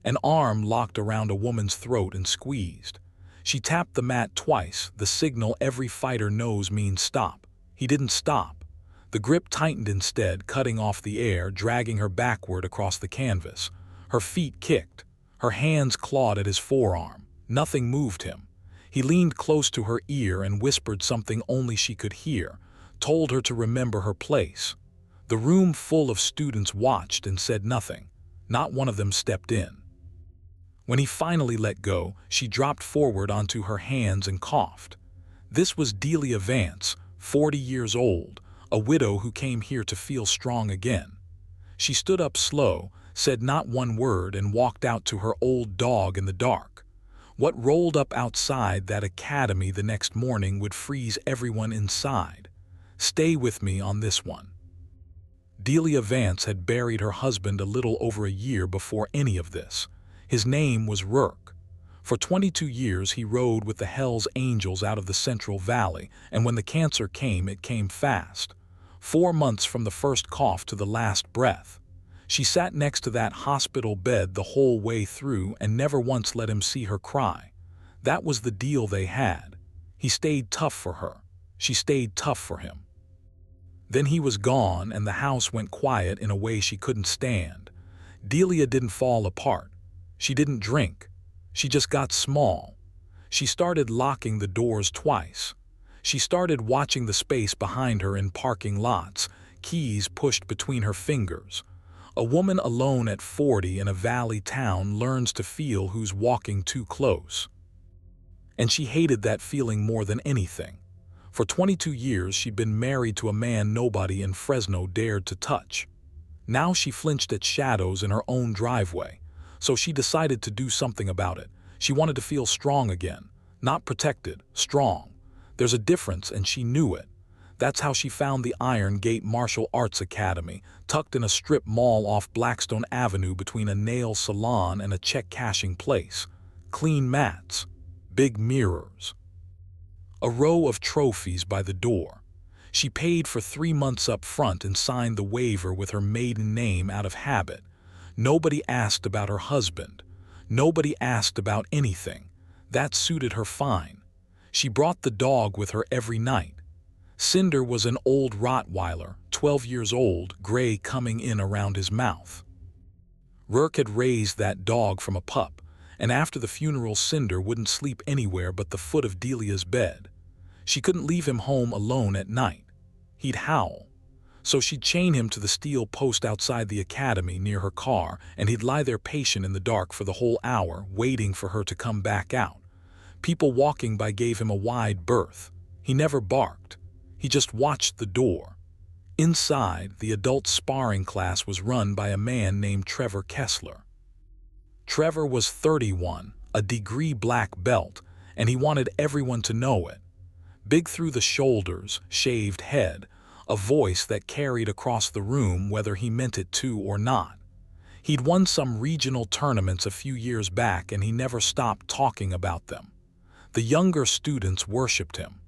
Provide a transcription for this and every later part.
An arm locked around a woman's throat and squeezed. She tapped the mat twice, the signal every fighter knows means stop. He didn't stop. The grip tightened instead, cutting off the air, dragging her backward across the canvas. Her feet kicked. Her hands clawed at his forearm. Nothing moved him. He leaned close to her ear and whispered something only she could hear, told her to remember her place. The room full of students watched and said nothing. Not one of them stepped in. When he finally let go, she dropped forward onto her hands and coughed. This was Delia Vance, 40 years old, a widow who came here to feel strong again. She stood up slow, said not one word, and walked out to her old dog in the dark. What rolled up outside that academy the next morning would freeze everyone inside. Stay with me on this one. Delia Vance had buried her husband a little over a year before any of this. His name was Rourke. For 22 years he rode with the Hells Angels out of the Central Valley, and when the cancer came, it came fast. 4 months from the first cough to the last breath. She sat next to that hospital bed the whole way through and never once let him see her cry. That was the deal they had. He stayed tough for her. She stayed tough for him. Then he was gone and the house went quiet in a way she couldn't stand. Delia didn't fall apart. She didn't drink. She just got small. She started locking the doors twice. She started watching the space behind her in parking lots, keys pushed between her fingers. A woman alone at 40 in a valley town learns to feel who's walking too close. And she hated that feeling more than anything. For 22 years she'd been married to a man nobody in Fresno dared to touch. Now she flinched at shadows in her own driveway. So she decided to do something about it. She wanted to feel strong again. Not protected, strong. There's a difference, and she knew it. That's how she found the Iron Gate Martial Arts Academy, tucked in a strip mall off Blackstone Avenue between a nail salon and a check-cashing place. Clean mats. Big mirrors. A row of trophies by the door. She paid for 3 months up front and signed the waiver with her maiden name out of habit. Nobody asked about her husband. Nobody asked about anything. That suited her fine. She brought the dog with her every night. Cinder was an old Rottweiler, 12 years old, gray coming in around his mouth. Rourke had raised that dog from a pup, and after the funeral Cinder wouldn't sleep anywhere but the foot of Delia's bed. She couldn't leave him home alone at night. He'd howl. So she'd chain him to the steel post outside the academy near her car, and he'd lie there patient in the dark for the whole hour, waiting for her to come back out. People walking by gave him a wide berth. He never barked. He just watched the door. Inside, the adult sparring class was run by a man named Trevor Kessler. Trevor was 31, a degree black belt, and he wanted everyone to know it. Big through the shoulders, shaved head, a voice that carried across the room whether he meant it to or not. He'd won some regional tournaments a few years back and he never stopped talking about them. The younger students worshipped him.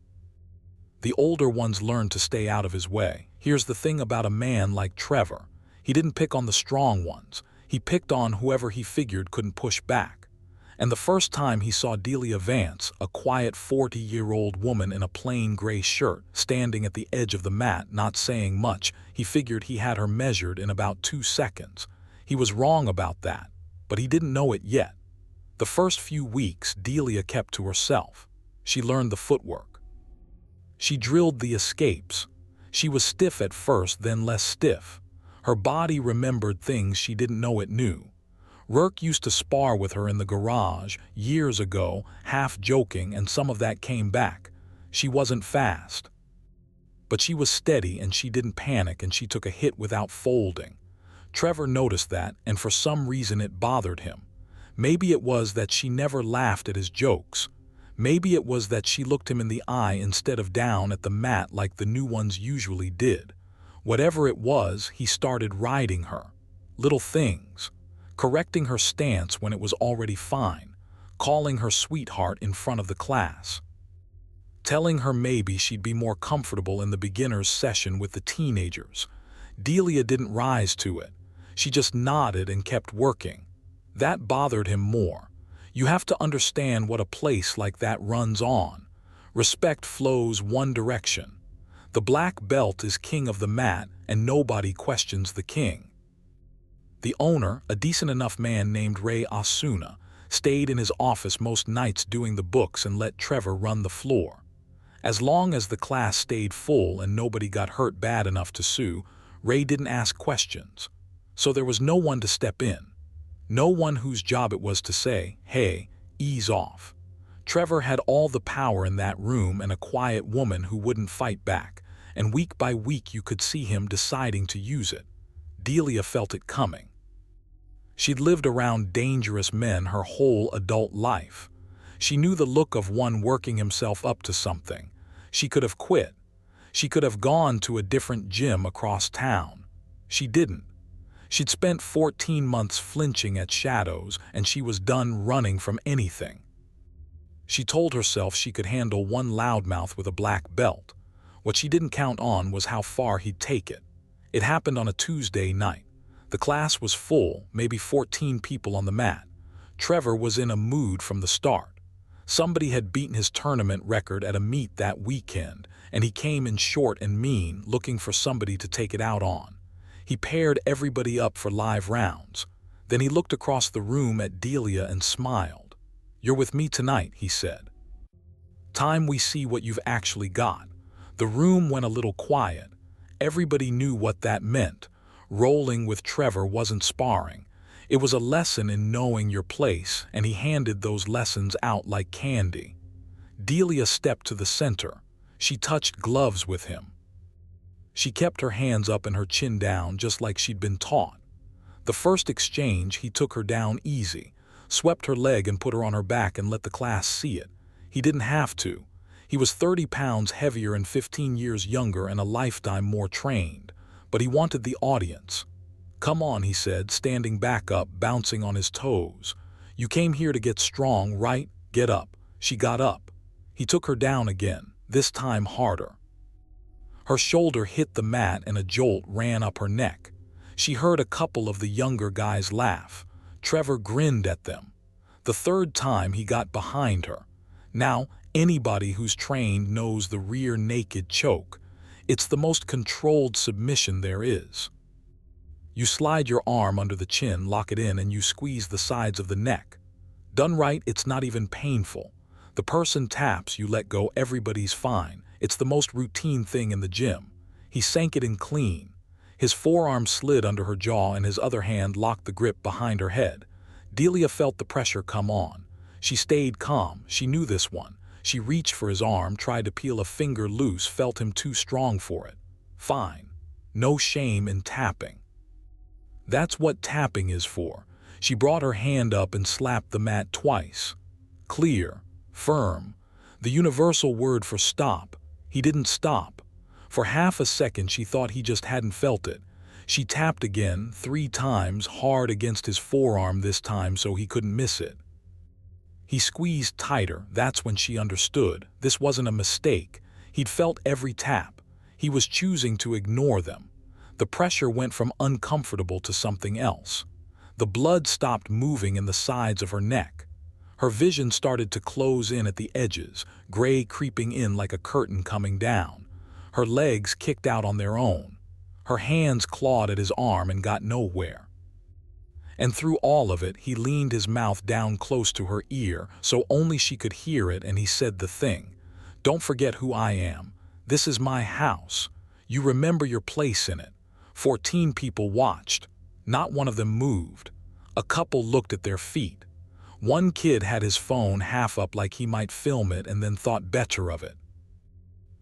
The older ones learned to stay out of his way. Here's the thing about a man like Trevor. He didn't pick on the strong ones. He picked on whoever he figured couldn't push back. And the first time he saw Delia Vance, a quiet 40-year-old woman in a plain gray shirt, standing at the edge of the mat not saying much, he figured he had her measured in about 2 seconds. He was wrong about that, but he didn't know it yet. The first few weeks Delia kept to herself. She learned the footwork. She drilled the escapes. She was stiff at first, then less stiff. Her body remembered things she didn't know it knew. Rourke used to spar with her in the garage years ago, half joking, and some of that came back. She wasn't fast. But she was steady and she didn't panic and she took a hit without folding. Trevor noticed that, and for some reason it bothered him. Maybe it was that she never laughed at his jokes. Maybe it was that she looked him in the eye instead of down at the mat like the new ones usually did. Whatever it was, he started riding her. Little things. Correcting her stance when it was already fine, calling her sweetheart in front of the class, telling her maybe she'd be more comfortable in the beginner's session with the teenagers. Delia didn't rise to it. She just nodded and kept working. That bothered him more. You have to understand what a place like that runs on. Respect flows one direction. The black belt is king of the mat, and nobody questions the king. The owner, a decent enough man named Ray Asuna, stayed in his office most nights doing the books and let Trevor run the floor. As long as the class stayed full and nobody got hurt bad enough to sue, Ray didn't ask questions. So there was no one to step in. No one whose job it was to say, "Hey, ease off." Trevor had all the power in that room and a quiet woman who wouldn't fight back, and week by week you could see him deciding to use it. Delia felt it coming. She'd lived around dangerous men her whole adult life. She knew the look of one working himself up to something. She could have quit. She could have gone to a different gym across town. She didn't. She'd spent 14 months flinching at shadows, and she was done running from anything. She told herself she could handle one loudmouth with a black belt. What she didn't count on was how far he'd take it. It happened on a Tuesday night. The class was full, maybe 14 people on the mat. Trevor was in a mood from the start. Somebody had beaten his tournament record at a meet that weekend, and he came in short and mean, looking for somebody to take it out on. He paired everybody up for live rounds. Then he looked across the room at Delia and smiled. "You're with me tonight," he said. "Time we see what you've actually got." The room went a little quiet. Everybody knew what that meant. Rolling with Trevor wasn't sparring. It was a lesson in knowing your place, and he handed those lessons out like candy. Delia stepped to the center. She touched gloves with him. She kept her hands up and her chin down just like she'd been taught. The first exchange, he took her down easy, swept her leg and put her on her back and let the class see it. He didn't have to. He was 30 pounds heavier and 15 years younger and a lifetime more trained. But he wanted the audience. "Come on," he said, standing back up, bouncing on his toes. "You came here to get strong, right? Get up." She got up. He took her down again, this time harder. Her shoulder hit the mat and a jolt ran up her neck. She heard a couple of the younger guys laugh. Trevor grinned at them. The third time he got behind her. Now, anybody who's trained knows the rear naked choke. It's the most controlled submission there is. You slide your arm under the chin, lock it in, and you squeeze the sides of the neck. Done right, it's not even painful. The person taps, you let go, everybody's fine. It's the most routine thing in the gym. He sank it in clean. His forearm slid under her jaw and his other hand locked the grip behind her head. Delia felt the pressure come on. She stayed calm. She knew this one. She reached for his arm, tried to peel a finger loose, felt him too strong for it. Fine. No shame in tapping. That's what tapping is for. She brought her hand up and slapped the mat twice. Clear. Firm. The universal word for stop. He didn't stop. For half a second she thought he just hadn't felt it. She tapped again, 3 times, hard against his forearm this time so he couldn't miss it. He squeezed tighter. That's when she understood. This wasn't a mistake. He'd felt every tap. He was choosing to ignore them. The pressure went from uncomfortable to something else. The blood stopped moving in the sides of her neck. Her vision started to close in at the edges, gray creeping in like a curtain coming down. Her legs kicked out on their own. Her hands clawed at his arm and got nowhere. And through all of it, he leaned his mouth down close to her ear so only she could hear it, and he said the thing. "Don't forget who I am. This is my house. You remember your place in it." 14 people watched. Not one of them moved. A couple looked at their feet. One kid had his phone half up like he might film it and then thought better of it.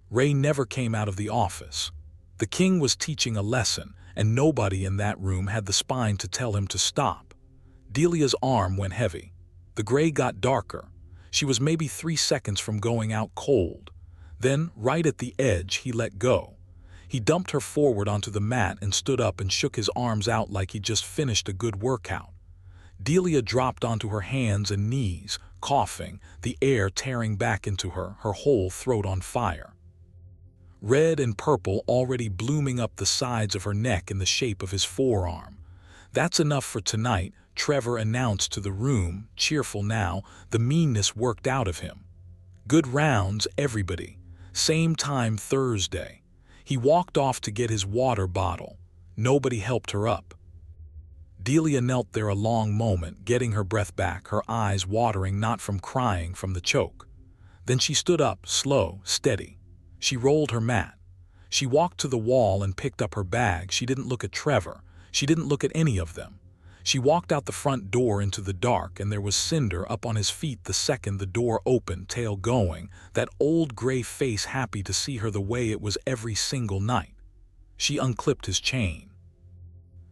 Ray never came out of the office. The king was teaching a lesson, and nobody in that room had the spine to tell him to stop. Delia's arm went heavy. The gray got darker. She was maybe 3 seconds from going out cold. Then, right at the edge, he let go. He dumped her forward onto the mat and stood up and shook his arms out like he'd just finished a good workout. Delia dropped onto her hands and knees, coughing, the air tearing back into her whole throat on fire. Red and purple already blooming up the sides of her neck in the shape of his forearm. "That's enough for tonight," Trevor announced to the room, cheerful now, the meanness worked out of him. Good rounds, everybody. Same time Thursday. He walked off to get his water bottle. Nobody helped her up. Delia knelt there a long moment, getting her breath back, her eyes watering, not from crying, from the choke. Then she stood up, slow, steady. She rolled her mat. She walked to the wall and picked up her bag. She didn't look at Trevor. She didn't look at any of them. She walked out the front door into the dark, and there was Cinder up on his feet the second the door opened, tail going, that old gray face happy to see her the way it was every single night. She unclipped his chain.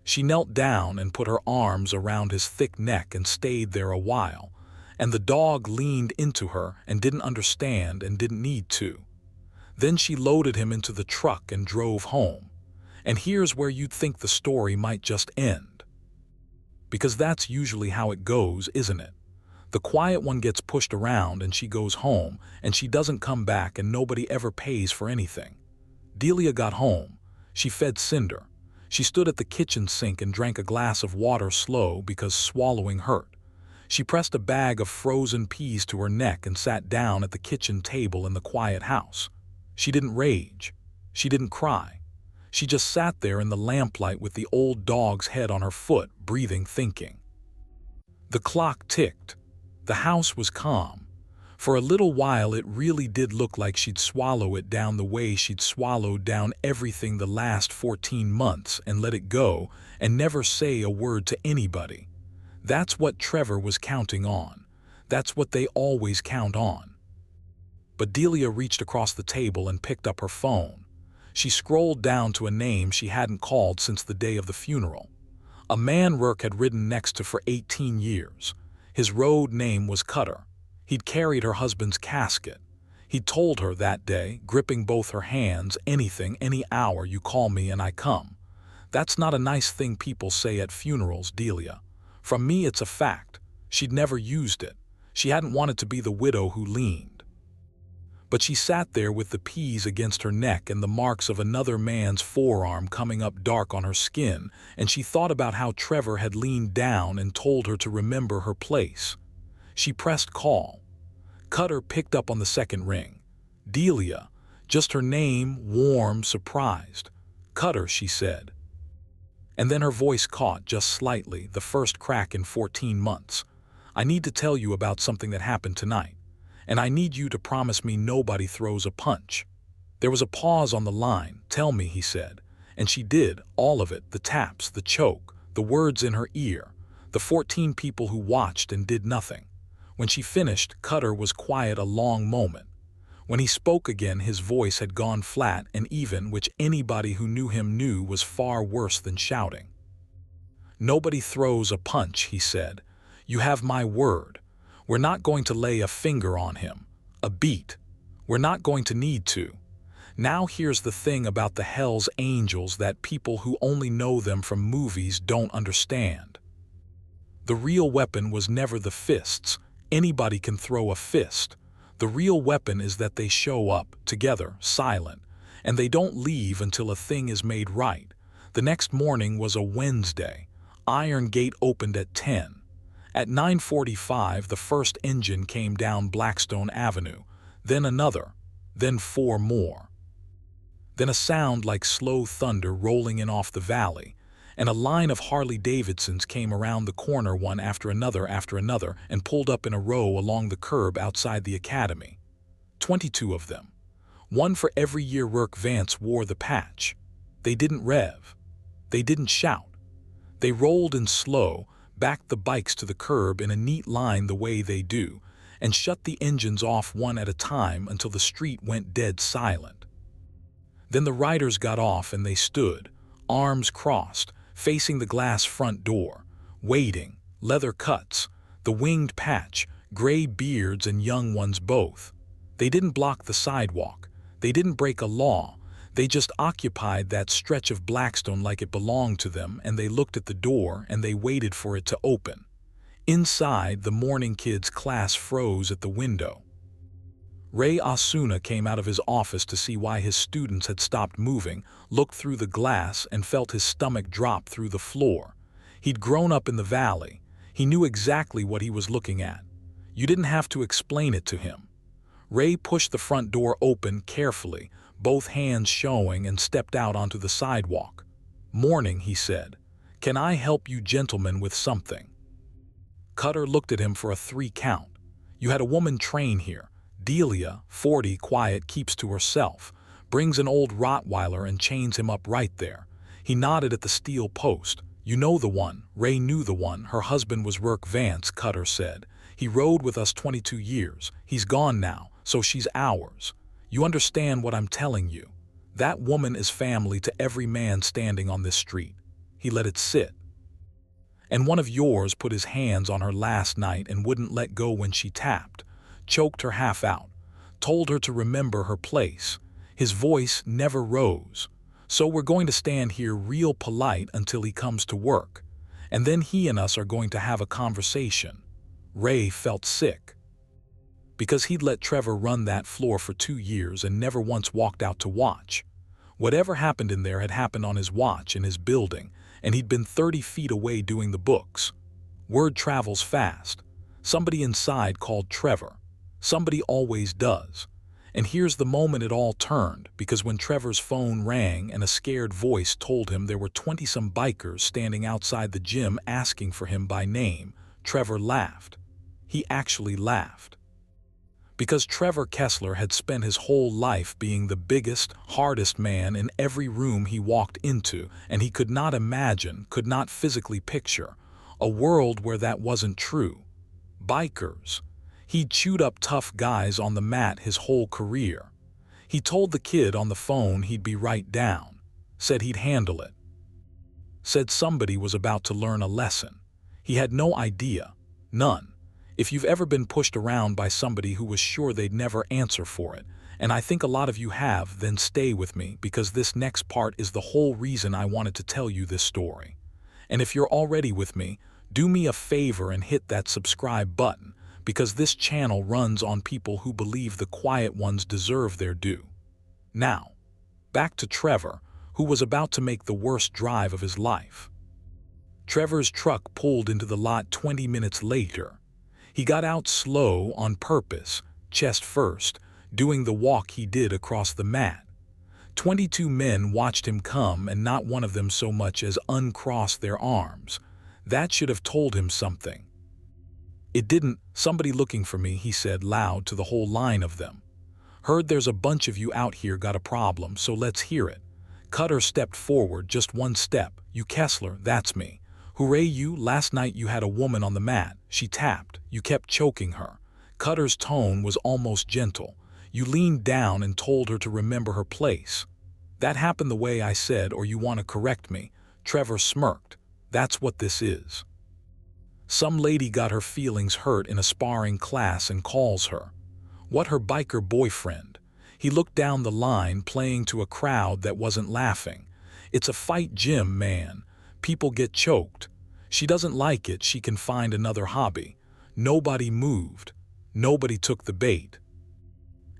She knelt down and put her arms around his thick neck and stayed there a while, and the dog leaned into her and didn't understand and didn't need to. Then she loaded him into the truck and drove home. And here's where you'd think the story might just end. Because that's usually how it goes, isn't it? The quiet one gets pushed around and she goes home, and she doesn't come back, and nobody ever pays for anything. Delia got home. She fed Cinder. She stood at the kitchen sink and drank a glass of water slow because swallowing hurt. She pressed a bag of frozen peas to her neck and sat down at the kitchen table in the quiet house. She didn't rage. She didn't cry. She just sat there in the lamplight with the old dog's head on her foot, breathing, thinking. The clock ticked. The house was calm. For a little while it really did look like she'd swallow it down the way she'd swallowed down everything the last 14 months and let it go and never say a word to anybody. That's what Trevor was counting on. That's what they always count on. But Delia reached across the table and picked up her phone. She scrolled down to a name she hadn't called since the day of the funeral. A man Rourke had ridden next to for 18 years. His road name was Cutter. He'd carried her husband's casket. He'd told her that day, gripping both her hands, anything, any hour you call me and I come. That's not a nice thing people say at funerals, Delia. From me it's a fact. She'd never used it. She hadn't wanted to be the widow who leaned. But she sat there with the peas against her neck and the marks of another man's forearm coming up dark on her skin, and she thought about how Trevor had leaned down and told her to remember her place. She pressed call. Cutter picked up on the second ring. Delia, just her name, warm, surprised. Cutter, she said. And then her voice caught just slightly, the first crack in 14 months. I need to tell you about something that happened tonight. And I need you to promise me nobody throws a punch. There was a pause on the line. Tell me, he said. And she did, all of it, the taps, the choke, the words in her ear, the 14 people who watched and did nothing. When she finished, Cutter was quiet a long moment. When he spoke again, his voice had gone flat and even, which anybody who knew him knew was far worse than shouting. Nobody throws a punch, he said. You have my word. We're not going to lay a finger on him, a beat. We're not going to need to. Now here's the thing about the Hell's Angels that people who only know them from movies don't understand. The real weapon was never the fists. Anybody can throw a fist. The real weapon is that they show up, together, silent, and they don't leave until a thing is made right. The next morning was a Wednesday. Iron Gate opened at 10. At 9:45, the first engine came down Blackstone Avenue, then another, then 4 more. Then a sound like slow thunder rolling in off the valley, and a line of Harley-Davidsons came around the corner one after another, and pulled up in a row along the curb outside the academy. 22 of them. One for every year Rourke Vance wore the patch. They didn't rev. They didn't shout. They rolled in slow, backed the bikes to the curb in a neat line the way they do, and shut the engines off one at a time until the street went dead silent. Then the riders got off and they stood, arms crossed, facing the glass front door, waiting, leather cuts, the winged patch, gray beards and young ones both. They didn't block the sidewalk. They didn't break a law. They just occupied that stretch of Blackstone like it belonged to them, and they looked at the door and they waited for it to open. Inside, the morning kids' class froze at the window. Ray Osuna came out of his office to see why his students had stopped moving, looked through the glass and felt his stomach drop through the floor. He'd grown up in the valley. He knew exactly what he was looking at. You didn't have to explain it to him. Ray pushed the front door open carefully, both hands showing, and stepped out onto the sidewalk. "Morning," he said. "Can I help you gentlemen with something?" Cutter looked at him for a 3 count. "You had a woman train here. Delia, 40, quiet, keeps to herself. Brings an old Rottweiler and chains him up right there." He nodded at the steel post. "You know the one." Ray knew the one. "Her husband was Rourke Vance," Cutter said. "He rode with us 22 years. He's gone now, so she's ours. You understand what I'm telling you? That woman is family to every man standing on this street." He let it sit. "And one of yours put his hands on her last night and wouldn't let go when she tapped. Choked her half out. Told her to remember her place." His voice never rose. "So we're going to stand here real polite until he comes to work. And then he and us are going to have a conversation." Ray felt sick. Because he'd let Trevor run that floor for 2 years and never once walked out to watch. Whatever happened in there had happened on his watch in his building, and he'd been 30 feet away doing the books. Word travels fast. Somebody inside called Trevor. Somebody always does. And here's the moment it all turned, because when Trevor's phone rang and a scared voice told him there were 20-some bikers standing outside the gym asking for him by name, Trevor laughed. He actually laughed. Because Trevor Kessler had spent his whole life being the biggest, hardest man in every room he walked into, and he could not imagine, could not physically picture, a world where that wasn't true. Bikers. He'd chewed up tough guys on the mat his whole career. He told the kid on the phone he'd be right down. Said he'd handle it. Said somebody was about to learn a lesson. He had no idea. None. If you've ever been pushed around by somebody who was sure they'd never answer for it, and I think a lot of you have, then stay with me, because this next part is the whole reason I wanted to tell you this story. And if you're already with me, do me a favor and hit that subscribe button, because this channel runs on people who believe the quiet ones deserve their due. Now, back to Trevor, who was about to make the worst drive of his life. Trevor's truck pulled into the lot 20 minutes later. He got out slow on purpose, chest first, doing the walk he did across the mat. 22 men watched him come, and not one of them so much as uncrossed their arms. That should have told him something. It didn't. "Somebody looking for me," he said loud to the whole line of them. "Heard there's a bunch of you out here got a problem, so let's hear it." Cutter stepped forward just one step. "You Kessler, that's me. Hooray you, last night you had a woman on the mat. She tapped. You kept choking her." Cutter's tone was almost gentle. "You leaned down and told her to remember her place. That happened the way I said, or you want to correct me?" Trevor smirked. "That's what this is. Some lady got her feelings hurt in a sparring class and calls her. What, her biker boyfriend?" He looked down the line, playing to a crowd that wasn't laughing. "It's a fight gym, man. People get choked. She doesn't like it. She can find another hobby." Nobody moved. Nobody took the bait.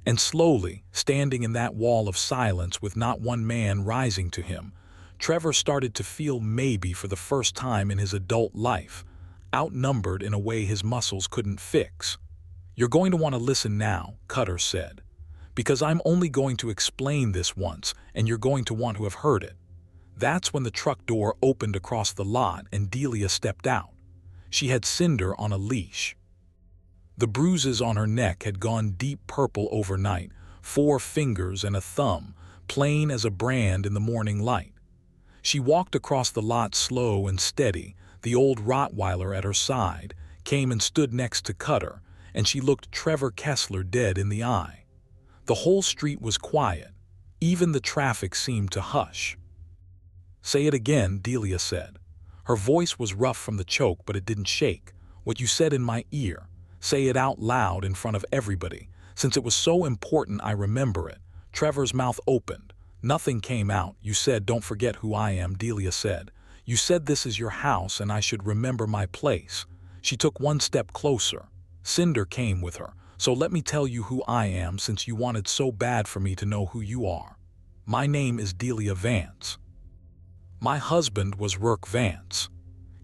And slowly, standing in that wall of silence with not one man rising to him, Trevor started to feel, maybe for the first time in his adult life, outnumbered in a way his muscles couldn't fix. "You're going to want to listen now," Cutter said, "because I'm only going to explain this once, and you're going to want to have heard it." That's when the truck door opened across the lot and Delia stepped out. She had Cinder on a leash. The bruises on her neck had gone deep purple overnight, 4 fingers and a thumb, plain as a brand in the morning light. She walked across the lot slow and steady, the old Rottweiler at her side, came and stood next to Cutter, and she looked Trevor Kessler dead in the eye. The whole street was quiet. Even the traffic seemed to hush. "Say it again," Delia said. Her voice was rough from the choke, but it didn't shake. "What you said in my ear. Say it out loud in front of everybody. Since it was so important, I remember it." Trevor's mouth opened. Nothing came out. "You said, 'Don't forget who I am,'" Delia said. "You said this is your house and I should remember my place." She took one step closer. Cinder came with her. "So let me tell you who I am, since you wanted so bad for me to know who you are. My name is Delia Vance. My husband was Rourke Vance."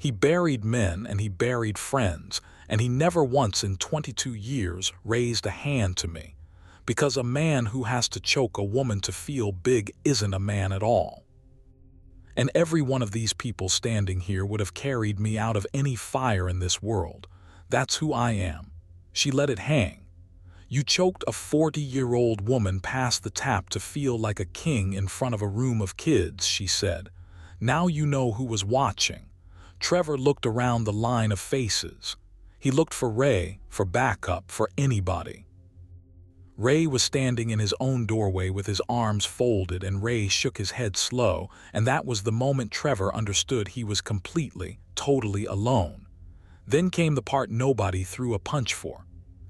He buried men and he buried friends, and he never once in 22 years raised a hand to me. Because a man who has to choke a woman to feel big isn't a man at all. And every one of these people standing here would have carried me out of any fire in this world. That's who I am. She let it hang. You choked a 40-year-old woman past the tap to feel like a king in front of a room of kids, she said. Now you know who was watching. Trevor looked around the line of faces. He looked for Ray, for backup, for anybody. Ray was standing in his own doorway with his arms folded, and Ray shook his head slow, and that was the moment Trevor understood he was completely, totally alone. Then came the part nobody threw a punch for.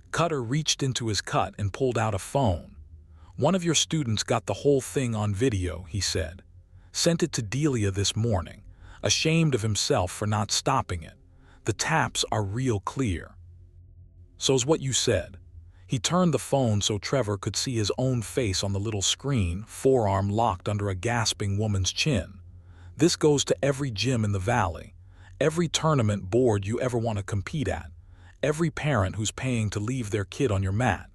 Cutter reached into his cut and pulled out a phone. One of your students got the whole thing on video, he said. Sent it to Delia this morning, ashamed of himself for not stopping it. The taps are real clear. So's what you said. He turned the phone so Trevor could see his own face on the little screen, forearm locked under a gasping woman's chin. This goes to every gym in the valley, every tournament board you ever want to compete at, every parent who's paying to leave their kid on your mat.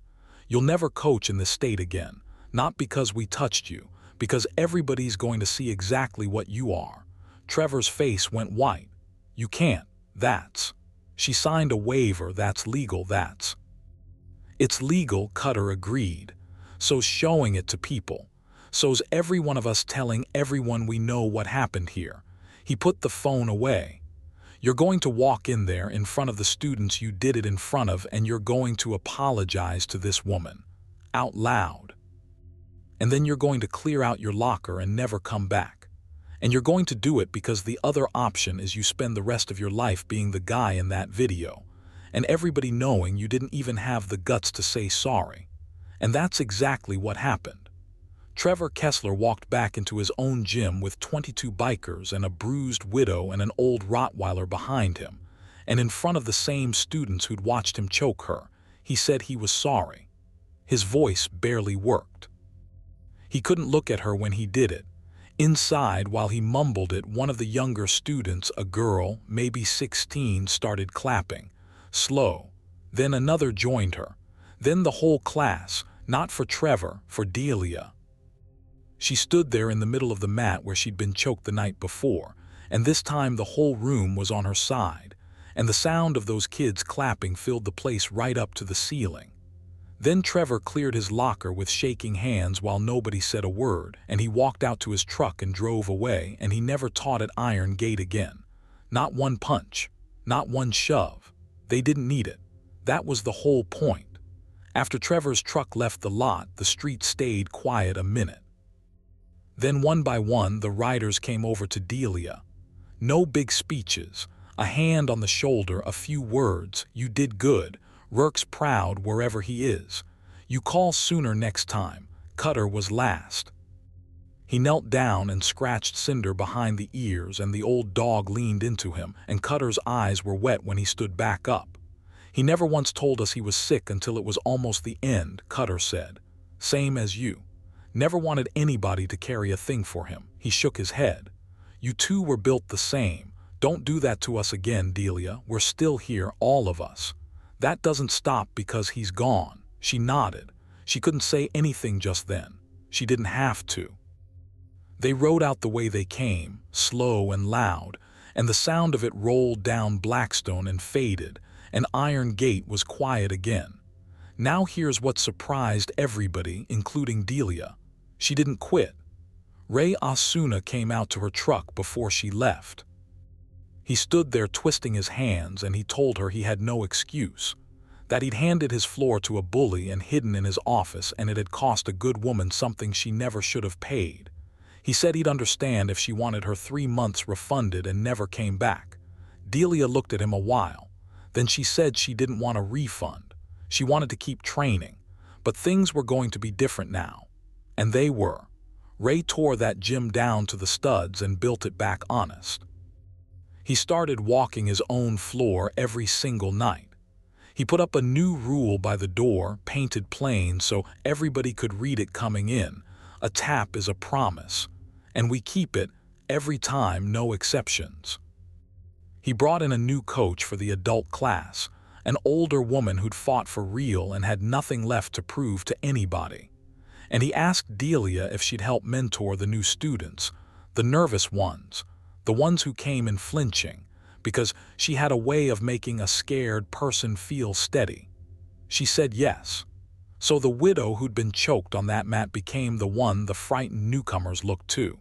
You'll never coach in this state again, not because we touched you, because everybody's going to see exactly what you are. Trevor's face went white. You can't. That's. She signed a waiver. That's legal. That's. It's legal, Cutter agreed. So's showing it to people. So's every one of us telling everyone we know what happened here. He put the phone away. You're going to walk in there in front of the students you did it in front of, and you're going to apologize to this woman. Out loud. And then you're going to clear out your locker and never come back. And you're going to do it because the other option is you spend the rest of your life being the guy in that video, and everybody knowing you didn't even have the guts to say sorry. And that's exactly what happened. Trevor Kessler walked back into his own gym with 22 bikers and a bruised widow and an old Rottweiler behind him, and in front of the same students who'd watched him choke her, he said he was sorry. His voice barely worked. He couldn't look at her when he did it. Inside, while he mumbled it, one of the younger students, a girl, maybe 16, started clapping. Slow. Then another joined her. Then the whole class, not for Trevor, for Delia. She stood there in the middle of the mat where she'd been choked the night before, and this time the whole room was on her side, and the sound of those kids clapping filled the place right up to the ceiling. Then Trevor cleared his locker with shaking hands while nobody said a word, and he walked out to his truck and drove away, and he never taught at Iron Gate again. Not one punch. Not one shove. They didn't need it. That was the whole point. After Trevor's truck left the lot, the street stayed quiet a minute. Then one by one, the riders came over to Delia. No big speeches. A hand on the shoulder, a few words. You did good. Rourke's proud wherever he is. You call sooner next time. Cutter was last. He knelt down and scratched Cinder behind the ears, and the old dog leaned into him, and Cutter's eyes were wet when he stood back up. He never once told us he was sick until it was almost the end, Cutter said. Same as you. Never wanted anybody to carry a thing for him. He shook his head. You two were built the same. Don't do that to us again, Delia. We're still here, all of us. That doesn't stop because he's gone. She nodded. She couldn't say anything just then. She didn't have to. They rode out the way they came, slow and loud, and the sound of it rolled down Blackstone and faded, and Iron Gate was quiet again. Now here's what surprised everybody, including Delia. She didn't quit. Ray Osuna came out to her truck before she left. He stood there twisting his hands, and he told her he had no excuse, that he'd handed his floor to a bully and hidden in his office, and it had cost a good woman something she never should have paid. He said he'd understand if she wanted her 3 months refunded and never came back. Delia looked at him a while. Then she said she didn't want a refund. She wanted to keep training. But things were going to be different now. And they were. Ray tore that gym down to the studs and built it back honest. He started walking his own floor every single night. He put up a new rule by the door, painted plain so everybody could read it coming in. A tap is a promise, and we keep it every time, no exceptions. He brought in a new coach for the adult class, an older woman who'd fought for real and had nothing left to prove to anybody. And he asked Delia if she'd help mentor the new students, the nervous ones, the ones who came in flinching, because she had a way of making a scared person feel steady. She said yes. So the widow who'd been choked on that mat became the one the frightened newcomers looked to.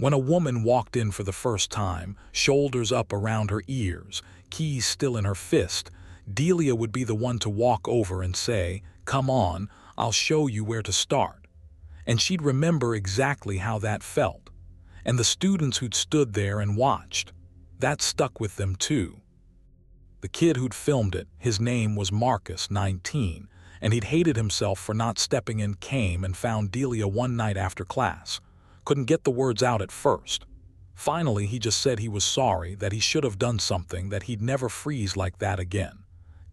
When a woman walked in for the first time, shoulders up around her ears, keys still in her fist, Delia would be the one to walk over and say, "Come on, I'll show you where to start." And she'd remember exactly how that felt. And the students who'd stood there and watched, that stuck with them too. The kid who'd filmed it, his name was Marcus, 19, and he'd hated himself for not stepping in, came and found Delia one night after class. Couldn't get the words out at first. Finally, he just said he was sorry, that he should have done something, that he'd never freeze like that again.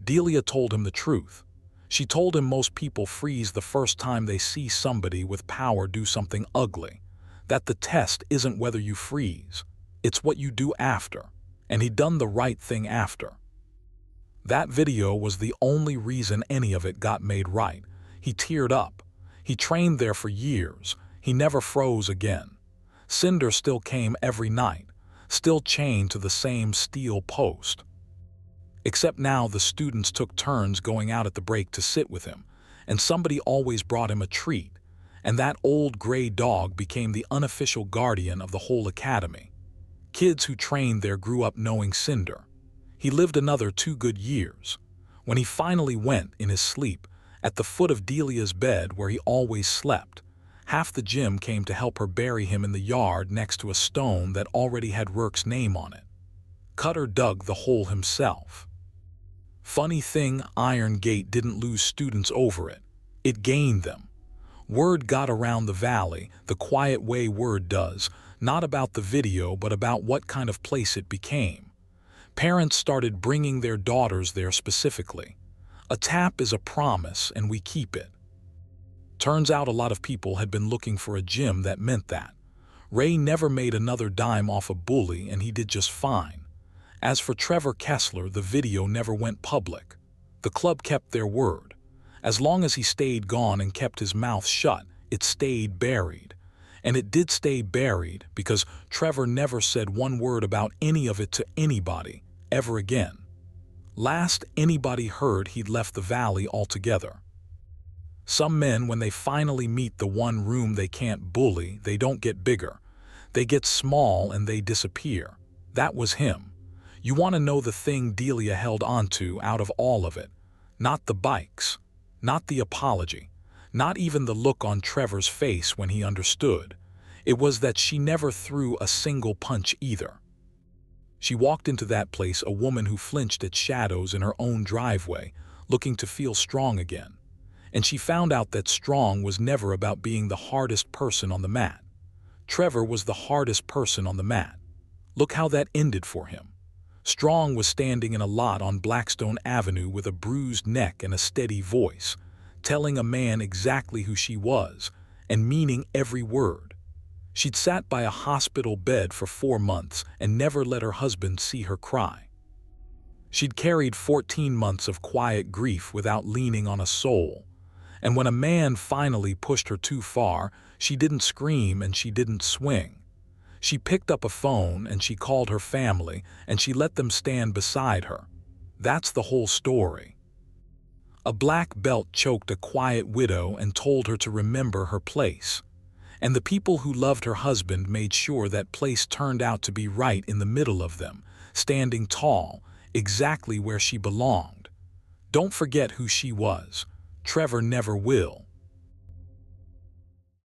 Delia told him the truth. She told him most people freeze the first time they see somebody with power do something ugly. That the test isn't whether you freeze, it's what you do after. And he'd done the right thing after. That video was the only reason any of it got made right. He teared up. He trained there for years. He never froze again. Cinder still came every night, still chained to the same steel post. Except now the students took turns going out at the break to sit with him, and somebody always brought him a treat, and that old gray dog became the unofficial guardian of the whole academy. Kids who trained there grew up knowing Cinder. He lived another 2 good years. When he finally went, in his sleep, at the foot of Delia's bed where he always slept, half the gym came to help her bury him in the yard next to a stone that already had Rourke's name on it. Cutter dug the hole himself. Funny thing, Iron Gate didn't lose students over it. It gained them. Word got around the valley, the quiet way word does, not about the video but about what kind of place it became. Parents started bringing their daughters there specifically. A tap is a promise and we keep it. Turns out a lot of people had been looking for a gym that meant that. Ray never made another dime off a bully and he did just fine. As for Trevor Kessler, the video never went public. The club kept their word. As long as he stayed gone and kept his mouth shut, it stayed buried. And it did stay buried because Trevor never said one word about any of it to anybody, ever again. Last anybody heard, he'd left the valley altogether. Some men, when they finally meet the one room they can't bully, they don't get bigger. They get small and they disappear. That was him. You want to know the thing Delia held onto out of all of it? Not the bikes, not the apology, not even the look on Trevor's face when he understood. It was that she never threw a single punch either. She walked into that place a woman who flinched at shadows in her own driveway, looking to feel strong again. And she found out that strong was never about being the hardest person on the mat. Trevor was the hardest person on the mat. Look how that ended for him. Strong was standing in a lot on Blackstone Avenue with a bruised neck and a steady voice, telling a man exactly who she was, and meaning every word. She'd sat by a hospital bed for 4 months and never let her husband see her cry. She'd carried 14 months of quiet grief without leaning on a soul. And when a man finally pushed her too far, she didn't scream and she didn't swing. She picked up a phone and she called her family and she let them stand beside her. That's the whole story. A black belt choked a quiet widow and told her to remember her place. And the people who loved her husband made sure that place turned out to be right in the middle of them, standing tall, exactly where she belonged. Don't forget who she was. Trevor never will.